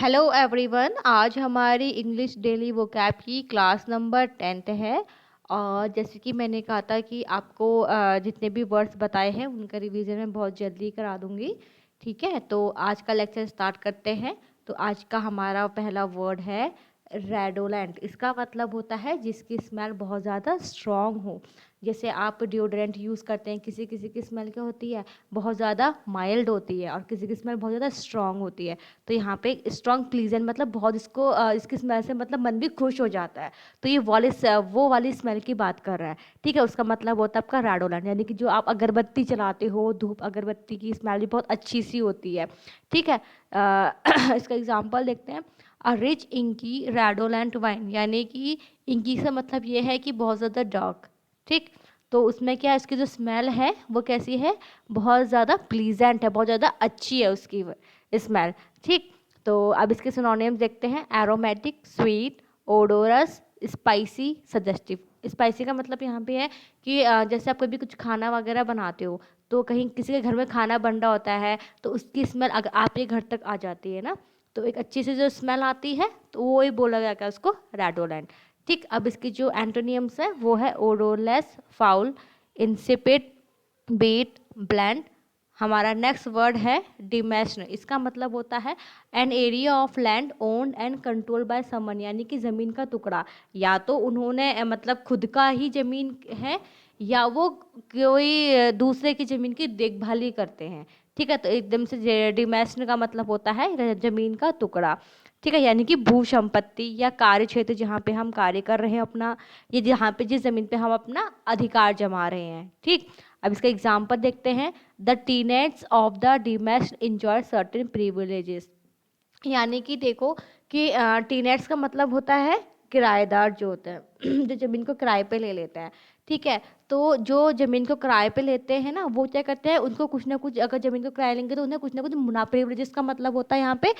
Hello everyone. आज हमारी English daily vocab की क्लास नंबर 10th है। और जैसे कि मैंने कहा था कि आपको जितने भी वर्ड्स बताए हैं उनका रिवीजन मैं बहुत जल्दी करा दूंगी। ठीक है, तो आज का लेक्चर स्टार्ट करते हैं। तो आज का हमारा पहला वर्ड है रेडोलेंट। इसका मतलब होता है जिसकी स्मेल बहुत ज़्यादा स्ट्रॉन्ग हो। जैसे आप डिओड्रेंट यूज़ करते हैं, किसी किसी की स्मेल क्या होती है, बहुत ज़्यादा माइल्ड होती है, और किसी की स्मेल बहुत ज़्यादा स्ट्रॉन्ग होती है। तो यहाँ पे स्ट्रॉन्ग प्लीजेंट मतलब बहुत इसको इसकी स्मेल से मतलब मन भी खुश हो जाता है। तो ये वो वाली स्मेल की बात कर रहा है। ठीक है, उसका मतलब होता है आपका रेडोलेंट, यानी कि जो आप अगरबत्ती चलाते हो, धूप अगरबत्ती की स्मेल भी बहुत अच्छी सी होती है। ठीक है, इसका एग्जाम्पल देखते हैं। अ रिच इंकी रेडोलेंट वाइन, यानी कि इंकी से मतलब ये है कि बहुत ज़्यादा डार्क। ठीक, तो उसमें क्या है, इसकी जो स्मेल है वो कैसी है, बहुत ज़्यादा प्लीजेंट है, बहुत ज़्यादा अच्छी है उसकी स्मेल। ठीक, तो अब इसके सिनोनिम्स देखते हैं। Aromatic, sweet, odorous, spicy, suggestive. Spicy का मतलब यहाँ पे है कि जैसे आप कभी कुछ खाना वगैरह बनाते हो, तो कहीं किसी के घर में खाना बन रहा होता है, तो उसकी स्मेल अगर आपके घर तक आ जाती है ना, तो एक अच्छी सी जो स्मेल आती है, तो वो ही बोला गया क्या उसको, रेडोलेंट। ठीक, अब इसकी जो एंटोनियम्स है वो है odourless, foul, insipid, beat, bland. हमारा नेक्स्ट वर्ड है डिमेस्न। इसका मतलब होता है an area of land owned and control by someone, यानी कि ज़मीन का टुकड़ा। या तो उन्होंने मतलब खुद का ही ज़मीन है, या वो कोई दूसरे की ज़मीन की देखभाल ही करते हैं। ठीक है, तो एकदम से डिमेस्न का मतलब होता है ज़मीन का टुकड़ा। ठीक है, यानी कि भू संपत्ति या कार्य क्षेत्र जहाँ पे हम कार्य कर रहे हैं अपना, ये जहाँ पे जिस ज़मीन पे हम अपना अधिकार जमा रहे हैं। ठीक, अब इसका एग्जाम्पल देखते हैं। The tenants of the demesne enjoy certain privileges, यानी कि देखो कि टीनेट्स का मतलब होता है किराएदार जो होते हैं जो ज़मीन को किराए पे ले लेते हैं। ठीक है, तो जो ज़मीन को किराए पे लेते हैं ना, वो क्या करते हैं, उनको कुछ ना कुछ, अगर ज़मीन को किराए लेंगे तो उन्हें कुछ ना कुछ मुनाफा, प्रिविलेजेस का मतलब होता है यहाँ पे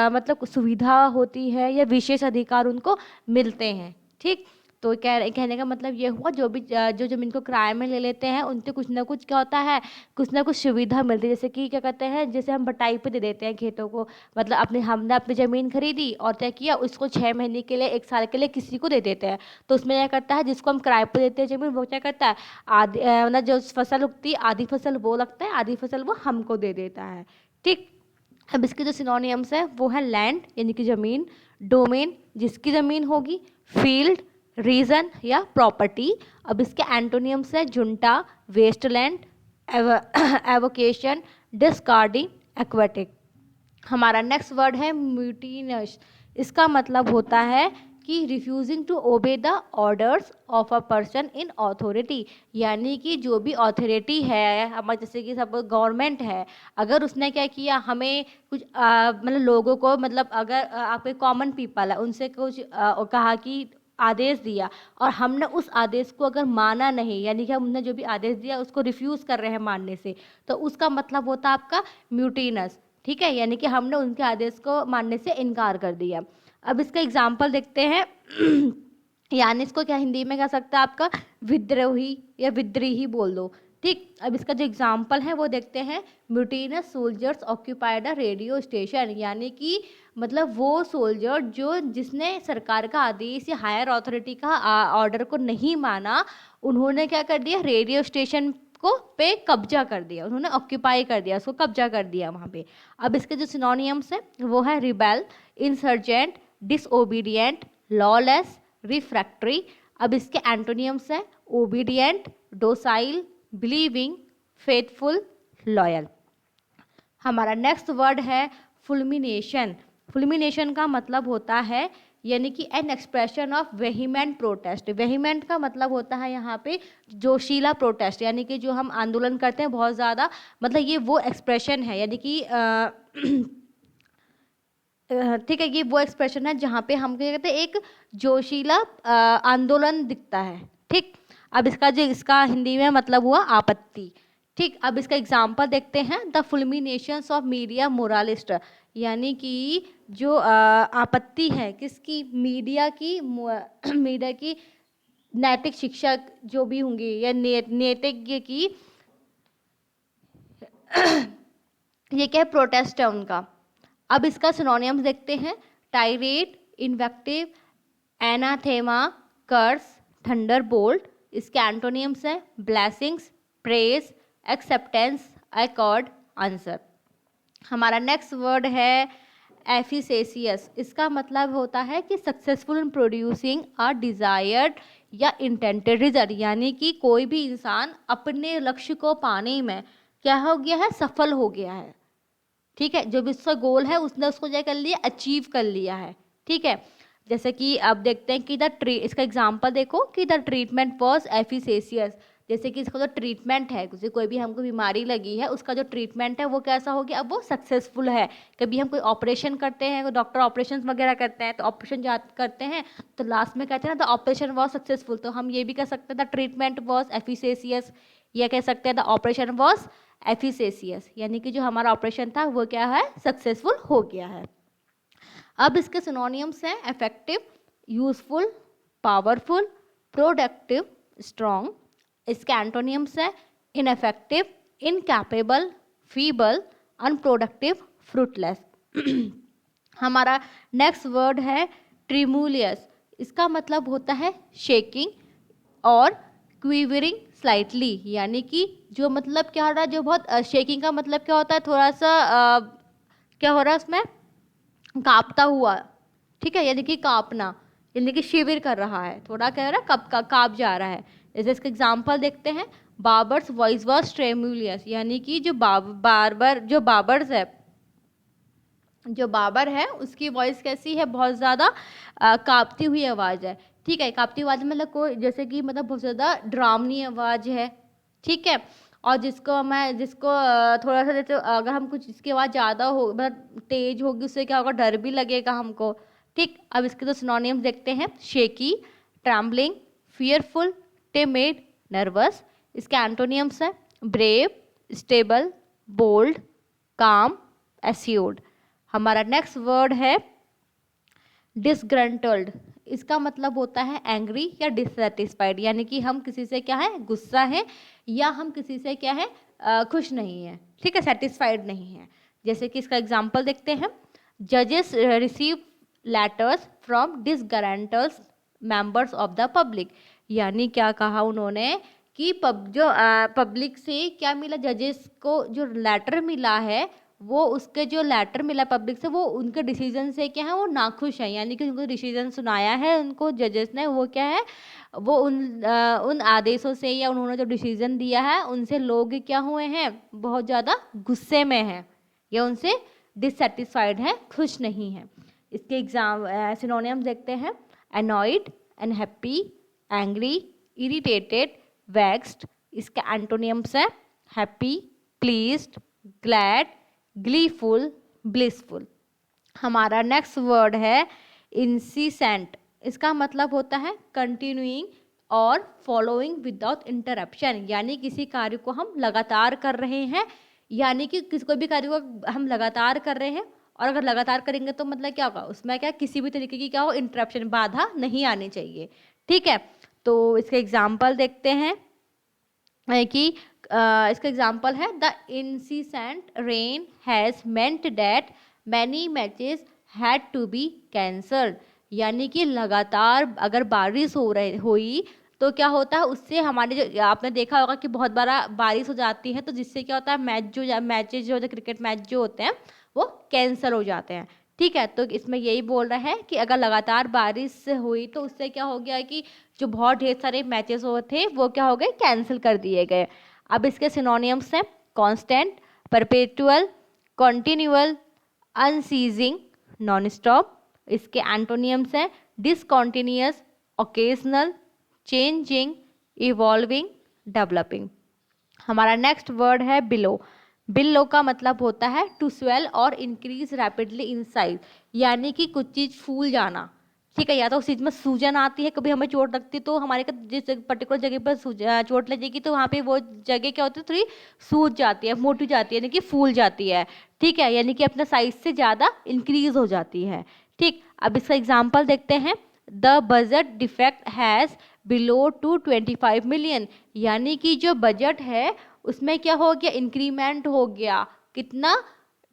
मतलब कुछ सुविधा होती है या विशेष अधिकार उनको मिलते हैं। ठीक, तो कहने का मतलब ये हुआ, जो भी जो ज़मीन को किराए में ले लेते हैं उनसे कुछ ना कुछ क्या होता है, कुछ ना कुछ सुविधा मिलती है। जैसे कि क्या कहते हैं, जैसे हम बटाई पे दे देते हैं खेतों को, मतलब हमने अपनी ज़मीन खरीदी और क्या किया, उसको 6 महीने के लिए, 1 साल के लिए किसी को दे देते हैं। तो उसमें क्या करता है, जिसको हम किराए पे देते हैं ज़मीन, वो क्या करता है, आधी मतलब जो फसल उगती है, आधी फसल वो लगता है, आधी फसल वो हमको दे देता है। ठीक, अब इसके जो सिनोनियम्स है वो है लैंड यानी कि ज़मीन, डोमेन जिसकी ज़मीन होगी, फील्ड, रीजन या प्रॉपर्टी। अब इसके एंटोनियम्स है junta, wasteland, evocation, discarding, aquatic. हमारा नेक्स्ट वर्ड है म्यूटिनस। इसका मतलब होता है कि refusing to obey the orders of a person in authority, यानी कि जो भी अथॉरिटी है हमारे, जैसे कि सब गवर्नमेंट है, अगर उसने क्या किया, हमें कुछ मतलब लोगों को, मतलब अगर आपके कॉमन पीपल है उनसे कुछ कहा कि आदेश दिया, और हमने उस आदेश को अगर माना नहीं, यानी कि हमने जो भी आदेश दिया उसको रिफ्यूज़ कर रहे हैं मानने से, तो उसका मतलब होता है आपका म्यूटिनस। ठीक है, यानी कि हमने उनके आदेश को मानने से इनकार कर दिया। अब इसका एग्जाम्पल देखते हैं यानी इसको क्या हिंदी में कह सकता है आपका विद्रोही या विद्रोही बोल दो। ठीक, अब इसका जो एग्जाम्पल है वो देखते हैं। Mutinous soldiers occupied a radio station, यानी कि मतलब वो सोल्जर जो जिसने सरकार का आदेश या हायर अथॉरिटी का ऑर्डर को नहीं माना, उन्होंने क्या कर दिया, रेडियो स्टेशन को पे कब्जा कर दिया, उन्होंने ऑक्यूपाई कर दिया, उसको कब्जा कर दिया वहाँ पे। अब इसके जो सिनोनियम्स हैं वो है rebel, insurgent, disobedient, lawless, refractory. अब इसके एंटोनियम्स हैं obedient, docile, believing, faithful, loyal. हमारा नेक्स्ट वर्ड है फुलमिनेशन। फुलमिनेशन का मतलब होता है यानी कि an expression of vehement protest. Vehement का मतलब होता है यहाँ पे जोशीला प्रोटेस्ट, यानी कि जो हम आंदोलन करते हैं बहुत ज़्यादा, मतलब ये वो एक्सप्रेशन है, यानी कि ठीक है, ये वो एक्सप्रेशन है जहाँ पे हम क्या कहते हैं, एक जोशीला आंदोलन दिखता है। ठीक, अब इसका हिंदी में मतलब हुआ आपत्ति। ठीक, अब इसका एग्जाम्पल देखते हैं। द फुलमिनेशंस ऑफ मीडिया मोरालिस्ट, यानी कि जो आपत्ति है किसकी, मीडिया की मीडिया की नैतिक शिक्षक जो भी होंगी या नैतिज्ञ की ये क्या प्रोटेस्ट है उनका। अब इसका सिनोनिम्स देखते हैं। टायरेट, इन्वेक्टिव, एनाथेमा, कर्स, थंडरबोल्ट। इसके एंटोनिम्स हैं blessings, praise, acceptance, accord, answer. हमारा नेक्स्ट वर्ड है एफिसेसियस। इसका मतलब होता है कि successful in producing a desired या इंटेंटेड रिजल्ट, यानी कि कोई भी इंसान अपने लक्ष्य को पाने में क्या हो गया है, सफल हो गया है। ठीक है, जो भी उसका गोल है उसने उसको क्या कर लिया, अचीव कर लिया है। ठीक है, जैसे कि अब देखते हैं कि इसका एग्जांपल देखो कि द ट्रीटमेंट वॉज एफिसेसियस। जैसे कि इसका जो ट्रीटमेंट है, कोई भी हमको बीमारी लगी है, उसका जो ट्रीटमेंट है वो कैसा हो गया, अब वो सक्सेसफुल है। कभी हम कोई ऑपरेशन करते हैं, कोई डॉक्टर ऑपरेशन वगैरह करते हैं, तो ऑपरेशन करते हैं तो लास्ट में कहते हैं ना द ऑपरेशन वॉज सक्सेसफुल। तो हम ये भी कह सकते हैं द ट्रीटमेंट वॉज एफिसेसियस, या कह सकते हैं द ऑपरेशन वॉज एफिसेसियस, यानी कि जो हमारा ऑपरेशन था वो क्या है, सक्सेसफुल हो गया है। अब इसके सिनोनिम्स हैं effective, useful, powerful, productive, strong. इसके एंटोनिम्स हैं इनएफेक्टिव, इनकैपेबल, फीबल, अनप्रोडक्टिव, फ्रूटलेस। हमारा नेक्स्ट वर्ड है ट्रिमुलियस। इसका मतलब होता है शेकिंग और क्वीवरिंग स्लाइटली, यानी कि जो मतलब क्या हो रहा है, जो बहुत शेकिंग का मतलब क्या होता है, थोड़ा सा क्या हो रहा है उसमें, कांपता हुआ। ठीक है, यानी कि कांपना, यानी कि शिविर कर रहा है, थोड़ा क्या हो रहा है, कांप जा रहा है। जैसे इसका एग्जांपल देखते हैं, बाबर्स वॉइस वॉज ट्रेमुलियस, यानी कि जो बाबर है उसकी वॉइस कैसी है, बहुत ज़्यादा कांपती हुई आवाज़ है। ठीक है, कांपती आवाज़ मतलब कोई जैसे कि मतलब बहुत ज़्यादा डरावनी आवाज़ है। ठीक है, और जिसको थोड़ा सा जैसे अगर हम कुछ इसकी आवाज़ ज़्यादा हो, मतलब तेज होगी, उससे क्या होगा, डर भी लगेगा हमको। ठीक, अब इसके तो सिनोनिम्स देखते हैं, shaky, trembling, fearful, timid, nervous. इसके एंटोनिम्स हैं ब्रेव, स्टेबल, बोल्ड, काम, एस्योर्ड। हमारा नेक्स्ट वर्ड है डिसग्रंटल्ड। इसका मतलब होता है एंग्री या डिससेटिस्फाइड, यानी कि हम किसी से क्या है, गुस्सा है, या हम किसी से क्या है, खुश नहीं है। ठीक है, सेटिस्फाइड नहीं है। जैसे कि इसका एग्जांपल देखते हैं, जजेस receive letters from disgruntled members of the public, यानी क्या कहा उन्होंने कि पब्लिक से क्या मिला, जजेस को जो लेटर मिला है, वो उसके जो लेटर मिला पब्लिक से, वो उनके डिसीजन से क्या है, वो नाखुश है। यानी कि उनको डिसीजन सुनाया है उनको जजेस ने, वो क्या है, वो उन आदेशों से या उन्होंने जो डिसीजन दिया है उनसे लोग क्या हुए हैं, बहुत ज़्यादा गुस्से में हैं, या उनसे डिससेटिस्फाइड हैं, खुश नहीं हैं। इसके सिनोनिम्स देखते हैं, annoyed, unhappy, angry, irritated, vexed. इसके एंटोनिम्स हैं happy, pleased, glad, gleeful, blissful. हमारा नेक्स्ट वर्ड है इंसिसेंट। इसका मतलब होता है कंटिन्यूइंग और फॉलोइंग विदाउट इंटरप्शन, यानी किसी कार्य को हम लगातार कर रहे हैं, यानी कि किसी कोई भी कार्य को हम लगातार कर रहे हैं, और अगर लगातार करेंगे तो मतलब क्या होगा, उसमें क्या किसी भी तरीके की क्या हो, इंटरप्शन, बाधा नहीं आनी चाहिए। ठीक है, तो इसके एग्जाम्पल देखते हैं कि इसका एग्जाम्पल है the incessant rain has meant that many matches had to be cancelled, यानी कि लगातार अगर बारिश हुई तो क्या होता है, उससे हमारे जो आपने देखा होगा कि बहुत बार बारिश हो जाती है, तो जिससे क्या होता है, मैचेज जो क्रिकेट मैच जो होते हैं वो कैंसिल हो जाते हैं। ठीक है, तो इसमें यही बोल रहा है कि अगर लगातार बारिश हुई तो उससे क्या हो गया कि जो बहुत ढेर सारे मैचेस हुए थे वो क्या हो गए, कैंसिल कर दिए गए। अब इसके सिनोनिम्स हैं constant, perpetual, continual, unceasing, non stop. इसके एंटोनिम्स हैं discontinuous, occasional, changing, evolving, developing. हमारा नेक्स्ट वर्ड है बिलो। बिलो का मतलब होता है टू स्वेल और इंक्रीज रैपिडली इन साइज, यानी कि कुछ चीज़ फूल जाना। ठीक है, या तो उस चीज़ में सूजन आती है, कभी हमें चोट लगती है तो हमारे जिस पर्टिकुलर जगह पर चोट लगेगी तो वहाँ पे वो जगह क्या होती है, थोड़ी सूज जाती है, मोटी जाती है, यानी कि फूल जाती है। ठीक है, यानी कि अपने साइज से ज़्यादा इंक्रीज हो जाती है। ठीक, अब इसका एग्जाम्पल देखते हैं, the budget defect has billow to 25 million, यानी कि जो बजट है उसमें क्या हो गया, इंक्रीमेंट हो गया, कितना,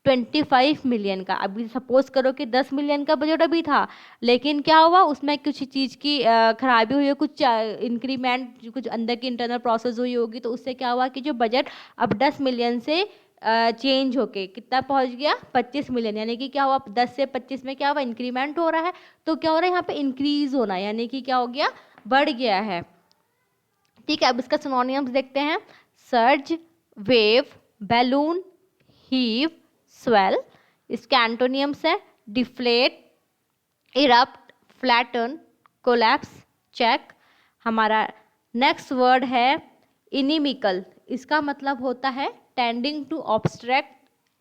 25 मिलियन का। अभी सपोज करो कि 10 मिलियन का बजट अभी था, लेकिन क्या हुआ उसमें कुछ चीज़ की खराबी हुई है, कुछ इंक्रीमेंट, कुछ अंदर की इंटरनल प्रोसेस हुई होगी, तो उससे क्या हुआ कि जो बजट अब 10 मिलियन से चेंज होके कितना पहुंच गया 25 मिलियन। यानी कि क्या हुआ 10 से 25 में क्या हुआ इंक्रीमेंट हो रहा है, तो क्या हो रहा है यहाँ पे इंक्रीज होना, यानी कि क्या हो गया बढ़ गया है। ठीक है, अब इसका सिनोनिम्स देखते हैं। Surge, wave, balloon, heave, swell. इसके एंटोनियम्स है deflate, erupt, flatten, collapse, check. हमारा नेक्स्ट वर्ड है इनिमिकल। इसका मतलब होता है टेंडिंग टू ऑब्स्ट्रैक्ट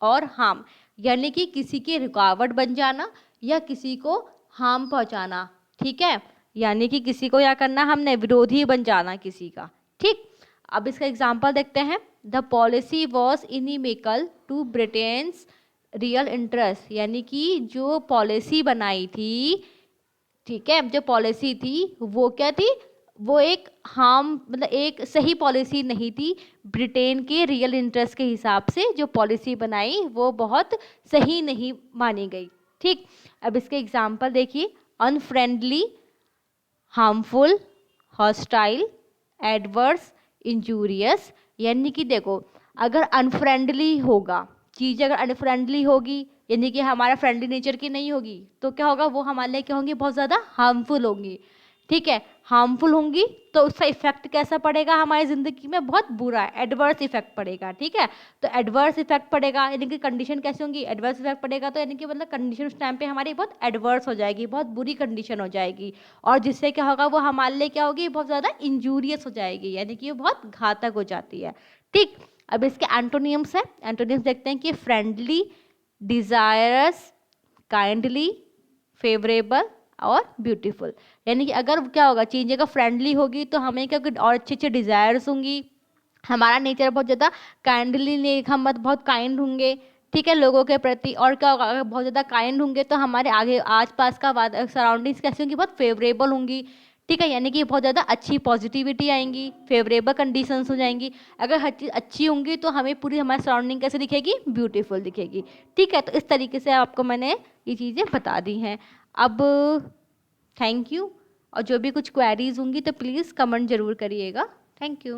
और हार्म, यानी कि किसी की रुकावट बन जाना या किसी को हार्म पहुंचाना। ठीक है, यानी कि किसी को क्या करना हमने, विरोधी बन जाना किसी का। ठीक, अब इसका एग्जांपल देखते हैं। The policy was inimical to Britain's real interest, यानी कि जो पॉलिसी बनाई थी, ठीक है, जो पॉलिसी थी वो क्या थी, वो एक हार्म मतलब एक सही पॉलिसी नहीं थी। ब्रिटेन के रियल इंटरेस्ट के हिसाब से जो पॉलिसी बनाई वो बहुत सही नहीं मानी गई। ठीक, अब इसके एग्जांपल देखिए। Unfriendly, harmful, hostile, adverse, injurious. यानी कि देखो अगर अनफ्रेंडली होगा, चीज़ अगर अनफ्रेंडली होगी यानी कि हमारा फ्रेंडली नेचर की नहीं होगी, तो क्या होगा वो हमारे लिए क्या होंगी, बहुत ज़्यादा हार्मफुल होंगी। ठीक है, हार्मफुल होंगी तो उसका इफेक्ट कैसा पड़ेगा हमारी ज़िंदगी में, बहुत बुरा है, एडवर्स इफेक्ट पड़ेगा। ठीक है, तो एडवर्स इफेक्ट पड़ेगा यानी कि कंडीशन कैसी होंगी, एडवर्स इफेक्ट पड़ेगा, तो यानी कि मतलब कंडीशन उस टाइम पे हमारी बहुत एडवर्स हो जाएगी, बहुत बुरी कंडीशन हो जाएगी, और जिससे क्या होगा वो हमारे लिए क्या होगी, बहुत ज़्यादा इंजूरियस हो जाएगी, यानी कि वो बहुत घातक हो जाती है। ठीक, अब इसके एंटोनियम्स है। एंटोनियम्स देखते हैं कि फ्रेंडली, डिजायरस, काइंडली, फेवरेबल और ब्यूटीफुल। यानी कि अगर क्या होगा, चीज़ें अगर फ्रेंडली होगी तो हमें क्या और अच्छे अच्छे डिज़ायर्स होंगी, हमारा नेचर बहुत ज़्यादा काइंडली, हम बहुत काइंड होंगे। ठीक है, लोगों के प्रति। और क्या होगा, अगर बहुत ज़्यादा काइंड होंगे तो हमारे आगे आसपास का सराउंडिंग्स कैसी होंगी, बहुत फेवरेबल होंगी। ठीक है, यानी कि बहुत ज़्यादा अच्छी पॉजिटिविटी आएंगी, फेवरेबल कंडीशंस हो जाएंगी। अगर हर चीज़ अच्छी होंगी तो हमें पूरी हमारी सराउंडिंग कैसे दिखेगी, ब्यूटीफुल दिखेगी। ठीक है, तो इस तरीके से आपको मैंने ये चीज़ें बता दी हैं। अब थैंक यू, और जो भी कुछ क्वेरीज होंगी तो प्लीज़ कमेंट ज़रूर करिएगा। Thank you.